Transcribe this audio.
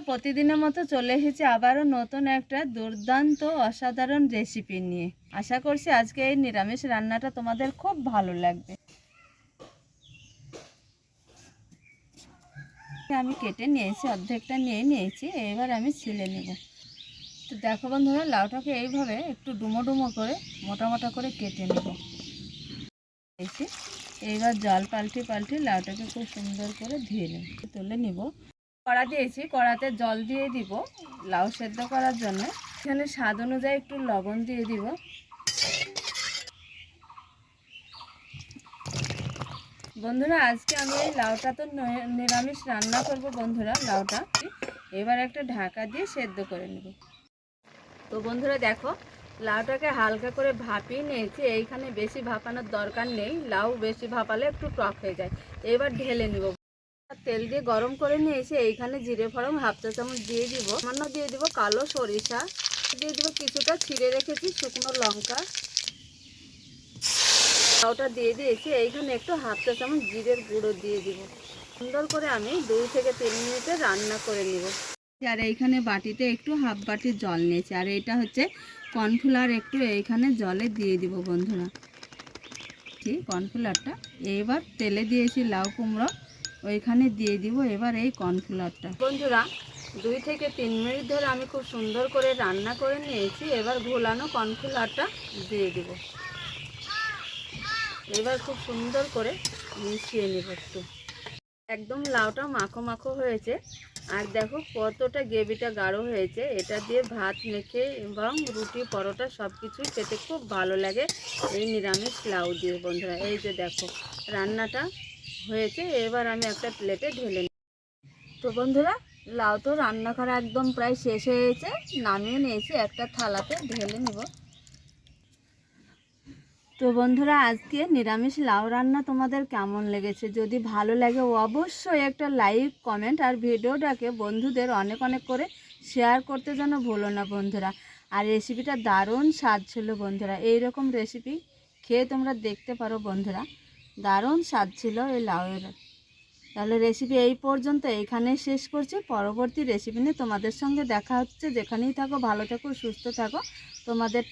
প্রতিদিনের মতো চলে এসেছি আবারও নতুন একটা দুর্দান্ত অসাধারণ রেসিপি নিয়ে। আশা করছি আজকে এই নিরামিষ রান্নাটা তোমাদের খুব ভালো লাগবে। আমি কেটে নিয়েছি, অর্ধেকটা নিয়ে নিয়েছি, এবার আমি ছিলে নেব। তো দেখো বন্ধুরা, লাউটাকে এইভাবে একটু ডুমো ডুমো করে মোটা মোটা করে কেটে নেব। এইবার জল পাল্টে পাল্টে লাউটাকে খুব সুন্দর করে ধুয়ে নেব, তুলে নিব। কড়া দিয়েছি, কড়াতে জল দিয়ে দিব লাউ সেদ্ধ করার জন্য। এখানে স্বাদ অনুযায়ী একটু লবণ দিয়ে দিব। বন্ধুরা, আজকে আমি এই লাউটা তো নিরামিষ রান্না করব বন্ধুরা। লাউটা এবার একটা ঢাকা দিয়ে সেদ্ধ করে নেব। তো বন্ধুরা দেখো, লাউটাকে হালকা করে ভাপিয়ে নিয়েছি। এইখানে বেশি ভাপানোর দরকার নেই, লাউ বেশি ভাপালে একটু টক হয়ে যায়। এবার ঢেলে নেব। তেল দিয়ে গরম করে নিয়েছি, এইখানে জিরে ফোড়ন হাফ চা চামচ দিয়ে দিব। সামান্য দিয়ে দিব কালো সরিষা, দিয়ে দিব কিছুটা ছিঁড়ে রেখেছি শুকনো লঙ্কা। লাউটা দিয়ে দিয়েছি, এইখানে একটু হাফ চা চামচ জিরের গুঁড়ো দিয়ে দিব। সুন্দর করে আমি 2 থেকে 3 মিনিটে রান্না করে নিব। আর এইখানে বাটিতে একটু হাফ বাটি জল নিয়েছি, আর এটা হচ্ছে কর্নফ্লাওয়ার, একটু এইখানে জলে দিয়ে দিব বন্ধুরা। ঠিক কর্নফ্লাওয়ারটা এবার তেলে দিয়েছি লাউ কুমড়ো, ওইখানে দিয়ে দিব এবার এই কর্নফ্লাওয়ারটা। বন্ধুরা 2 থেকে 3 মিনিট ধরে আমি খুব সুন্দর করে রান্না করে নিয়েছি। এবার ঘোলানো কর্নফ্লাওয়ারটা দিয়ে দিব। এবার খুব সুন্দর করে মিশিয়ে নেব একটু। একদম লাউটা মাখো মাখো হয়েছে, আর দেখো কতটা গ্রেভিটা গাঢ় হয়েছে। এটা দিয়ে ভাত মেখে এবং রুটি পরোটা সব কিছুই খেতে খুব ভালো লাগে এই নিরামিষ লাউ দিয়ে বন্ধুরা। এই যে দেখো রান্নাটা হয়েছে, এবার আমি একটা প্লেটে ঢেলে নিই। তো বন্ধুরা, লাউ তো রান্না করা একদম প্রায় শেষ হয়েছে, নামিয়ে নিয়েছি, একটা থালাতে ঢেলে নিব। তো বন্ধুরা, আজকে নিরামিষ লাউ রান্না তোমাদের কেমন লেগেছে? যদি ভালো লাগে অবশ্যই একটা লাইক কমেন্ট আর ভিডিওটাকে বন্ধুদের অনেক অনেক করে শেয়ার করতে যেন ভুলো না বন্ধুরা। আর রেসিপিটা দারুণ স্বাদ ছিল বন্ধুরা। এই রকম রেসিপি খেয়ে তোমরা দেখতে পারো বন্ধুরা, দারুণ স্বাদ ছিল এই লাউয়ের। তাহলে রেসিপি এই পর্যন্ত, এইখানে শেষ করছি। পরবর্তী রেসিপি নিয়ে তোমাদের সঙ্গে দেখা হচ্ছে। যেখানেই থাকো ভালো থাকো, সুস্থ থাকো। তোমাদের